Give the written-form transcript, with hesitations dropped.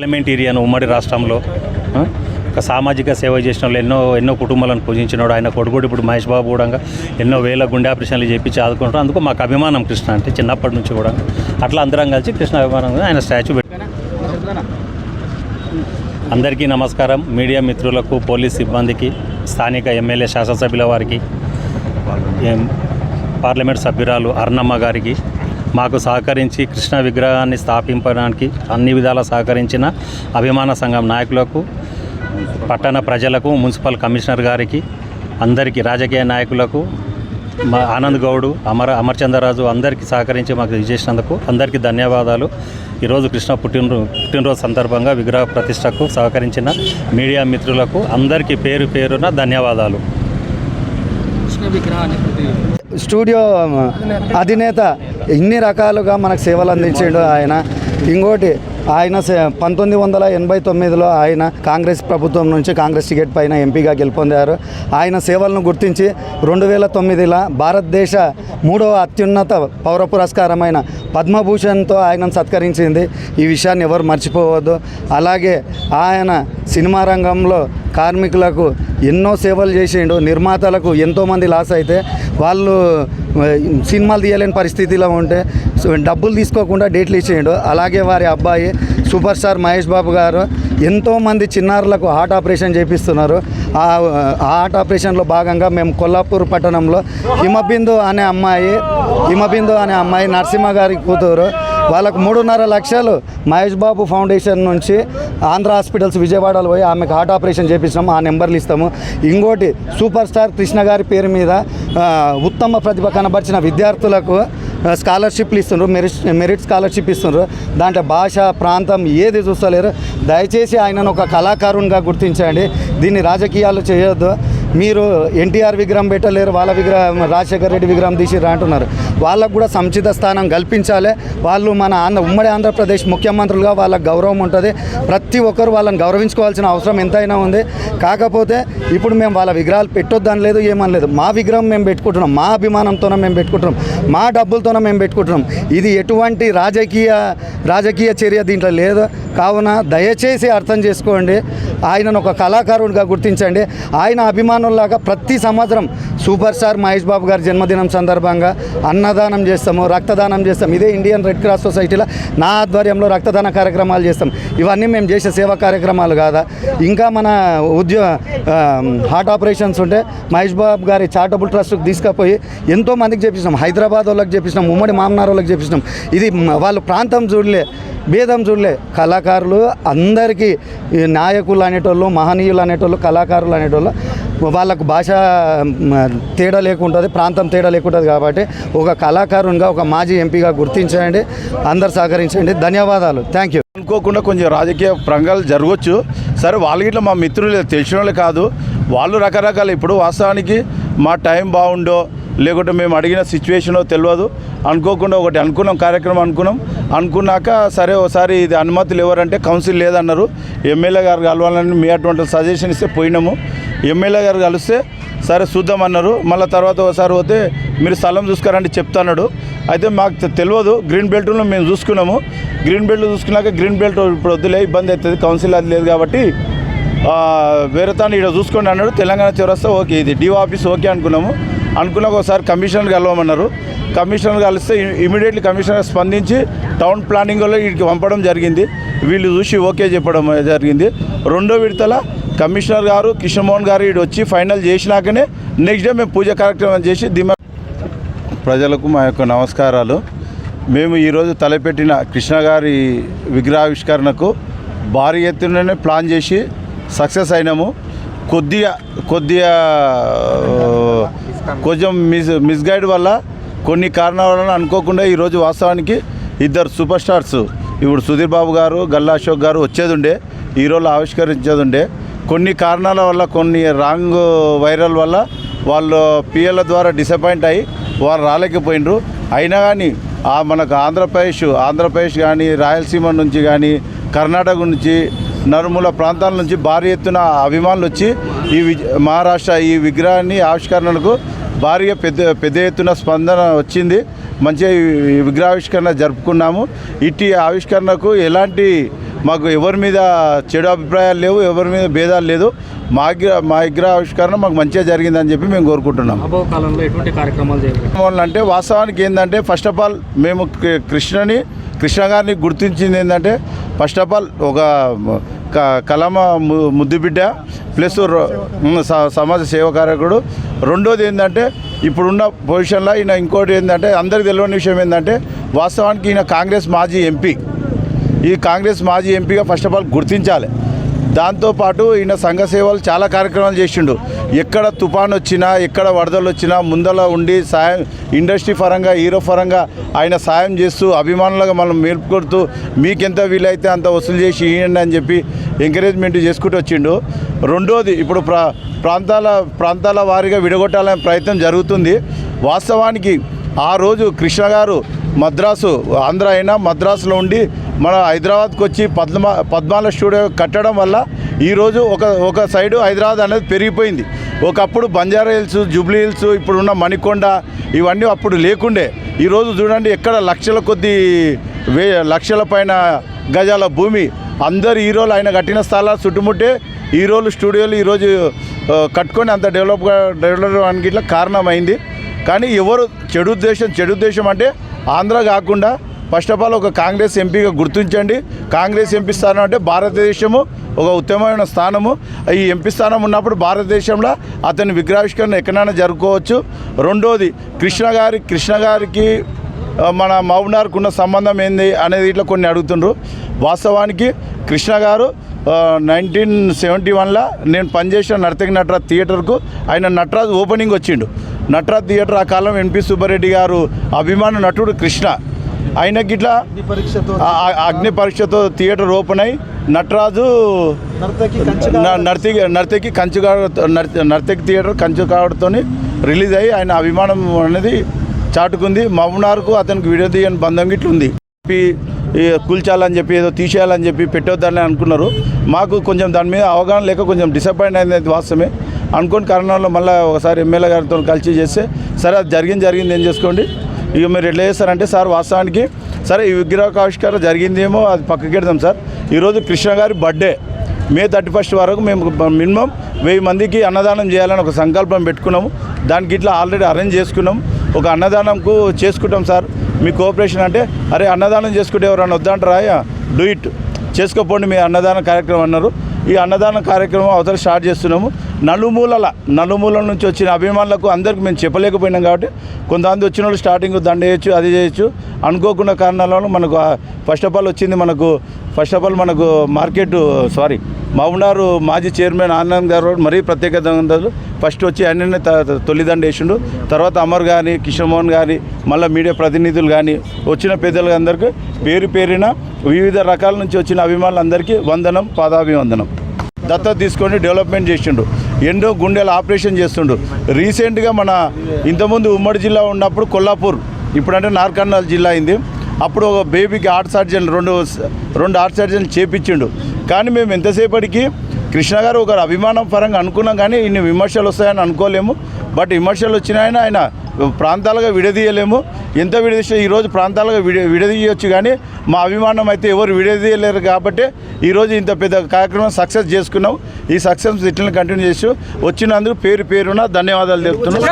Parliamentarian ఉమ్మడి రాష్ట్రంలో ఒక సామాజిక సేవ చేసిన వాళ్ళు ఎన్నో కుటుంబాలను పూజించినాడు. ఆయన కొడుకు ఇప్పుడు మహేష్ బాబు కూడా ఎన్నో వేల గుండె ఆపరేషన్లు చేపించి ఆదుకుంటారు. అందుకు మాకు అభిమానం కృష్ణ అంటే చిన్నప్పటి నుంచి కూడా అట్లా అందరం కలిసి కృష్ణ అభిమానం ఆయన స్టాచ్యూ పెట్టి. అందరికీ నమస్కారం. మీడియా మిత్రులకు, పోలీస్ సిబ్బందికి, స్థానిక ఎమ్మెల్యే శాసనసభ్యుల వారికి, పార్లమెంట్ సభ్యురాలు అరుణమ్మ గారికి, మాకు సహకరించి కృష్ణ విగ్రహాన్ని స్థాపించడానికి అన్ని విధాలా సహకరించిన అభిమాన సంఘం నాయకులకు, పట్టణ ప్రజలకు, మున్సిపల్ కమిషనర్ గారికి, అందరికీ రాజకీయ నాయకులకు, మా ఆనంద్ గౌడ్, అమర్చంద్రరాజు అందరికీ సహకరించి మాకు చేసినందుకు అందరికీ ధన్యవాదాలు. ఈరోజు కృష్ణ పుట్టినరోజు సందర్భంగా విగ్రహ ప్రతిష్టకు సహకరించిన మీడియా మిత్రులకు అందరికీ పేరు పేరున ధన్యవాదాలు. స్టూడియో అధినేత ఇన్ని రకాలుగా మనకు సేవలు అందించాడు ఆయన. ఇంకోటి ఆయన 1989లో ఆయన కాంగ్రెస్ ప్రభుత్వం నుంచి కాంగ్రెస్ టికెట్ పైన ఎంపీగా గెలుపొందారు. ఆయన సేవలను గుర్తించి 2009లో భారతదేశ 3వ అత్యున్నత పౌర పురస్కారమైన పద్మభూషణ్తో ఆయనను సత్కరించింది. ఈ విషయాన్ని ఎవరు మర్చిపోవద్దు. అలాగే ఆయన సినిమా రంగంలో కార్మికులకు ఎన్నో సేవలు చేసిండు. నిర్మాతలకు ఎంతోమంది లాస్ అయితే వాళ్ళు సినిమాలు తీయలేని పరిస్థితిలో ఉంటే డబ్బులు తీసుకోకుండా డేట్లు ఇచ్చేయండు. అలాగే వారి అబ్బాయి సూపర్ స్టార్ మహేష్ బాబు గారు ఎంతోమంది చిన్నారులకు హార్ట్ ఆపరేషన్ చేపిస్తున్నారు. ఆ హార్ట్ ఆపరేషన్లో భాగంగా మేము కొల్లాపూర్ పట్టణంలో హిమబిందు అనే అమ్మాయి నరసింహ గారి కూతురు, వాళ్ళకు 3.5 లక్షలు మహేష్ బాబు ఫౌండేషన్ నుంచి ఆంధ్ర హాస్పిటల్స్ విజయవాడలో పోయి ఆమెకు హార్ట్ ఆపరేషన్ చేపించినాము. ఆ నెంబర్లు ఇస్తాము. ఇంకోటి సూపర్ స్టార్ కృష్ణ గారి పేరు మీద ఉత్తమ ప్రతిభ కనబరిచిన విద్యార్థులకు స్కాలర్షిప్లు ఇస్తున్నారు, మెరిట్ స్కాలర్షిప్ ఇస్తున్నారు. దాంట్లో భాష, ప్రాంతం ఏది చూస్తలేరు. దయచేసి ఆయనను ఒక కళాకారునిగా గుర్తించండి. దీన్ని రాజకీయాలు చేయొద్దు. మీరు ఎన్టీఆర్ విగ్రహం పెట్టలేరు, వాళ్ళ విగ్రహం రాజశేఖర రెడ్డి విగ్రహం తీసిర్రు అంటున్నారు. వాళ్ళకు కూడా సముచిత స్థానం కల్పించాలి. వాళ్ళు మన ఉమ్మడి ఆంధ్రప్రదేశ్ ముఖ్యమంత్రులుగా వాళ్ళకు గౌరవం ఉంటుంది. ప్రతి ఒక్కరు వాళ్ళని గౌరవించుకోవాల్సిన అవసరం ఎంతైనా ఉంది. కాకపోతే ఇప్పుడు మేము వాళ్ళ విగ్రహాలు పెట్టొద్దని లేదు, ఏమని లేదు. మా విగ్రహం మేము పెట్టుకుంటున్నాం, మా అభిమానంతోనే మేము పెట్టుకుంటున్నాం, మా డబ్బులతోనే మేము పెట్టుకుంటున్నాం. ఇది ఎటువంటి రాజకీయ చర్య దీంట్లో లేదు. కావున దయచేసి అర్థం చేసుకోండి. ఆయనను ఒక కళాకారుడిగా గుర్తించండి. ఆయన అభిమానుల్లాగా ప్రతి సంవత్సరం సూపర్ స్టార్ మహేష్ బాబు గారి జన్మదినం సందర్భంగా అన్నదానం చేస్తాము, రక్తదానం చేస్తాం. ఇదే ఇండియన్ రెడ్ క్రాస్ సొసైటీలో నా ఆధ్వర్యంలో రక్తదాన కార్యక్రమాలు చేస్తాం. ఇవన్నీ మేము చేసే సేవా కార్యక్రమాలు కాదా? ఇంకా మన హార్ట్ ఆపరేషన్స్ ఉంటే మహేష్ బాబు గారి చారిటబుల్ ట్రస్ట్కి తీసుకుపోయి ఎంతోమందికి చేపిస్తాం. హైదరాబాద్ వాళ్ళకి చేపిస్తాం, ఉమ్మడి మామనార్ వాళ్ళకి చేపిస్తాం. ఇది వాళ్ళు ప్రాంతం చూడలే, భేదం చూడలే. కళాకారులు అందరికీ నాయకులు అనేటోళ్ళు, మహనీయులు అనేటోళ్ళు, కళాకారులు అనేటోళ్ళు వాళ్ళకు భాష తేడా లేకుంటుంది, ప్రాంతం తేడా లేకుంటుంది. కాబట్టి ఒక కళాకారునిగా, ఒక మాజీ ఎంపీగా గుర్తించండి. అందరు సహకరించండి. ధన్యవాదాలు. Thank you. అనుకోకుండా కొంచెం రాజకీయ ప్రంగాలు జరగవచ్చు. సరే, వాళ్ళకి ఇట్లా మా మిత్రులు తెలిసిన వాళ్ళే కాదు, వాళ్ళు రకరకాల. ఇప్పుడు వాస్తవానికి మా టైం బాగుండో లేకుంటే మేము అడిగిన సిచ్యువేషనో తెలియదు. అనుకోకుండా ఒకటి అనుకున్నాం, కార్యక్రమం అనుకున్నాక సరే ఒకసారి ఇది అనుమతులు ఎవరంటే కౌన్సిల్ లేదన్నారు. ఎమ్మెల్యే గారు కలవాలని మీ అటువంటి సజెషన్ ఇస్తే పోయినాము. ఎమ్మెల్యే గారు కలిస్తే సరే చూద్దామన్నారు. మళ్ళీ తర్వాత ఒకసారి పోతే మీరు స్థలం చూసుకురండి చెప్తాన్నాడు. అయితే మాకు తెలియదు. గ్రీన్ బెల్ట్లో మేము చూసుకున్నాము. గ్రీన్ బెల్ట్ చూసుకున్నాక గ్రీన్ బెల్ట్ ఇప్పుడు వద్దులే, ఇబ్బంది అవుతుంది, కౌన్సిల్ అది లేదు కాబట్టి వేరే తాను ఇక్కడ చూసుకోండి అన్నాడు. తెలంగాణ చివరస్తే ఓకే, ఇది డిఓ ఆఫీస్ ఓకే అనుకున్నాక ఒకసారి కమిషనర్ కలవమన్నారు. కమిషనర్ కలిస్తే ఇమీడియట్లీ కమిషనర్ స్పందించి టౌన్ ప్లానింగ్ వాళ్ళు వీటికి పంపడం జరిగింది. వీళ్ళు చూసి ఓకే చెప్పడం జరిగింది. రెండో విడతల కమిషనర్ గారు కిషన్మోహన్ గారు వీడు వచ్చి ఫైనల్ చేసినాకనే నెక్స్ట్ డే మేము పూజ కార్యక్రమం చేసి ప్రజలకు మా యొక్క నమస్కారాలు. మేము ఈరోజు తలపెట్టిన కృష్ణ గారి విగ్రహావిష్కరణకు భారీ ఎత్తుననే ప్లాన్ చేసి సక్సెస్ అయినాము. కొంచెం మిస్గైడ్ వల్ల, కొన్ని కారణాల వల్ల అనుకోకుండా ఈరోజు వాస్తవానికి 2 సూపర్ స్టార్స్, ఇప్పుడు సుధీర్ బాబు గారు, గల్లా అశోక్ గారు వచ్చేదుండే, ఈరోజు ఆవిష్కరించేదుండే. కొన్ని కారణాల వల్ల, కొన్ని రాంగ్ వైరల్ వల్ల వాళ్ళు పిఎల్ల ద్వారా డిసప్పాయింట్ అయ్యి వారు రాలేకపోయినరు. అయినా కానీ మనకు ఆంధ్రప్రదేశ్ కానీ, రాయలసీమ నుంచి కానీ, కర్ణాటక నుంచి, నలుమూల ప్రాంతాల నుంచి భారీ ఎత్తున అభిమానులు వచ్చి మహారాష్ట్ర ఈ విగ్రహాన్ని ఆవిష్కరణకు భారీగా పెద్ద ఎత్తున స్పందన వచ్చింది. మంచిగా ఈ విగ్రహావిష్కరణ జరుపుకున్నాము. ఇట్టి ఆవిష్కరణకు ఎలాంటి మాకు ఎవరి మీద చెడు అభిప్రాయాలు లేవు, ఎవరి మీద భేదాలు లేదు. మా విగ్రహావిష్కరణ మాకు మంచిగా జరిగిందని చెప్పి మేము కోరుకుంటున్నాం. కాలంలో ఎటువంటి కార్యక్రమాలు చేయాలి అంటే వాస్తవానికి ఏంటంటే ఫస్ట్ ఆఫ్ ఆల్ మేము కృష్ణ గారిని గుర్తించింది ఏంటంటే ఫస్ట్ ఆఫ్ ఆల్ ఒక కలమ ముద్దుబిడ్డ ప్లస్ సమాజ సేవకారకుడు. రెండోది ఏంటంటే ఇప్పుడున్న పొజిషన్లో ఈయన ఇంకోటి ఏంటంటే అందరికీ తెలియని విషయం ఏంటంటే వాస్తవానికి ఈయన కాంగ్రెస్ మాజీ ఎంపీ. ఈ కాంగ్రెస్ మాజీ ఎంపీగా ఫస్ట్ ఆఫ్ ఆల్ గుర్తించాలి. దాంతోపాటు ఈయన సంఘ సేవలు చాలా కార్యక్రమాలు చేసిండు. ఎక్కడ తుఫాను వచ్చినా, ఎక్కడ వరదలు వచ్చినా ముందల ఉండి సాయం, ఇండస్ట్రీ పరంగా, హీరో పరంగా ఆయన సాయం చేస్తూ అభిమానులుగా మనం మేల్కొడుతూ మీకెంత వీలైతే అంత వసూలు చేసి ఇవ్వండి అని చెప్పి ఎంకరేజ్మెంట్ చేసుకుంటూ వచ్చిండు. రెండోది ఇప్పుడు ప్రాంతాల వారీగా విడగొట్టాలనే ప్రయత్నం జరుగుతుంది. వాస్తవానికి ఆ రోజు కృష్ణ గారు మద్రాసు, ఆంధ్ర అయినా మద్రాసులో ఉండి మన హైదరాబాద్కి వచ్చి పద్మాల స్టూడియో కట్టడం వల్ల ఈరోజు ఒక సైడు హైదరాబాద్ అనేది పెరిగిపోయింది. ఒకప్పుడు బంజారా హిల్స్, జూబ్లీ హిల్స్, ఇప్పుడున్న మణికొండ ఇవన్నీ అప్పుడు లేకుండే. ఈరోజు చూడండి ఎక్కడ లక్షల కొద్ది లక్షల పైన గజాల భూమి అందరు హీరోలు ఆయన కట్టిన స్థలాలు చుట్టుముట్టే హీరోలు స్టూడియోలు ఈరోజు కట్టుకొని అంత డెవలప్ అవ్వడానికి ఇట్లా కారణమైంది. కానీ ఎవరు చెడు ఉద్దేశం అంటే ఆంధ్ర కాకుండా ఫస్ట్ ఆఫ్ ఆల్ ఒక కాంగ్రెస్ ఎంపీగా గుర్తించండి. కాంగ్రెస్ ఎంపీ స్థానం అంటే భారతదేశము ఒక ఉత్తమమైన స్థానము. ఈ ఎంపీ స్థానం ఉన్నప్పుడు భారతదేశంలో అతని విగ్రహావిష్కరణ ఎక్కడైనా జరుపుకోవచ్చు. రెండోది కృష్ణ గారికి మన మహబూబ్నగర్కు ఉన్న సంబంధం ఏంది అనేది ఇట్లా కొన్ని అడుగుతుండ్రు. వాస్తవానికి కృష్ణ గారు 1971లో నేను పనిచేసిన నటరాజ్ థియేటర్కు ఆయన నటరాజ్ ఓపెనింగ్ వచ్చిండు. నటరాజ్ థియేటర్ ఆ కాలం ఎన్పి సుబ్బారెడ్డి గారు అభిమాన నటుడు కృష్ణ. ఆయనకి ఇట్లా అగ్ని పరీక్షతో థియేటర్ ఓపెన్ అయ్యి నటరాజు నర్తకి నర్తకి థియేటర్ కంచుకాడుతో రిలీజ్ అయ్యి ఆయన అభిమానం అనేది చాటుకుంది. మహబూబ్నగర్కు అతనికి విడదీయని బంధం గిట్ల ఉంది. కూల్చాలని చెప్పి ఏదో తీసేయాలని చెప్పి పెట్టొద్దని అనుకున్నారు. మాకు కొంచెం దాని మీద అవగాహన లేక కొంచెం డిసప్పాయింట్ అయింది వాస్తవమే. అనుకోని కారణంలో మళ్ళీ ఒకసారి ఎమ్మెల్యే గారితో కలిసి చేస్తే సరే అది జరిగింది ఏం చేసుకోండి, ఇక మీరు ఎట్లా చేస్తారంటే సార్ వాస్తవానికి సరే ఈ విగ్రహావిష్కరణ జరిగిందేమో అది పక్కకి పెడదాం సార్. ఈరోజు కృష్ణ గారి బర్త్డే May 31 వరకు మేము మినిమం 1000 మందికి అన్నదానం చేయాలని ఒక సంకల్పం పెట్టుకున్నాము. దానికి ఇట్లా ఆల్రెడీ అరేంజ్ చేసుకున్నాం. ఒక అన్నదానంకు చేసుకుంటాం సార్ మీ కోఆపరేషన్ అంటే అరే అన్నదానం చేసుకుంటే ఎవరన్నా వద్దంటారా, డూ ఇట్ చేసుకోపోండి మీ అన్నదాన కార్యక్రమం అన్నారు. ఈ అన్నదాన కార్యక్రమం అవతల స్టార్ట్ చేస్తున్నాము. నలుమూలల నుంచి వచ్చిన అభిమానులకు అందరికీ మేము చెప్పలేకపోయినాం కాబట్టి కొంతమంది వచ్చిన వాళ్ళు స్టార్టింగ్ దండ చేయొచ్చు, అది చేయొచ్చు అనుకోకుండా కారణాలను మనకు ఫస్ట్ ఆఫ్ ఆల్ మనకు మహబూబ్నగర్ మాజీ చైర్మన్ ఆనంద్ గారు మరీ ప్రత్యేకత ఫస్ట్ వచ్చి ఆయననే తొలిదండ వేసిండు. తర్వాత అమర్ కానీ, కిషన్మోహన్ కానీ, మళ్ళీ మీడియా ప్రతినిధులు కానీ వచ్చిన పెద్దలు అందరికీ పేరున వివిధ రకాల నుంచి వచ్చిన అభిమానులందరికీ వందనం, పాదాభివందనం. దత్తత తీసుకొని డెవలప్మెంట్ చేసిండు. ఎన్నో గుండెల ఆపరేషన్ చేస్తుండు. రీసెంట్గా మన ఇంతకుముందు ఉమ్మడి జిల్లా ఉన్నప్పుడు కొల్లాపూర్, ఇప్పుడంటే నార్కర్నూల్ జిల్లా అయింది. అప్పుడు ఒక బేబీకి హార్ట్ సర్జన్ రెండు హార్ట్ సర్జన్ చేపించిండు. కానీ మేము ఎంతసేపటికి కృష్ణ గారు ఒక అభిమానం పరంగా అనుకున్నాం కానీ ఇన్ని విమర్శలు వస్తాయని అనుకోలేము. బట్ విమర్శలు వచ్చినాయని ఆయన ప్రాంతాలుగా విడదీయలేము. ఎంత విడదీస్తే ఈరోజు ప్రాంతాలుగా విడదీయవచ్చు కానీ మా అభిమానం అయితే ఎవరు విడదీయలేరు. కాబట్టి ఈరోజు ఇంత పెద్ద కార్యక్రమం సక్సెస్ చేసుకున్నాం. ఈ సక్సెస్ ఇట్లా కంటిన్యూ చేస్తూ వచ్చినందుకు పేరున ధన్యవాదాలు చెప్తున్నాం.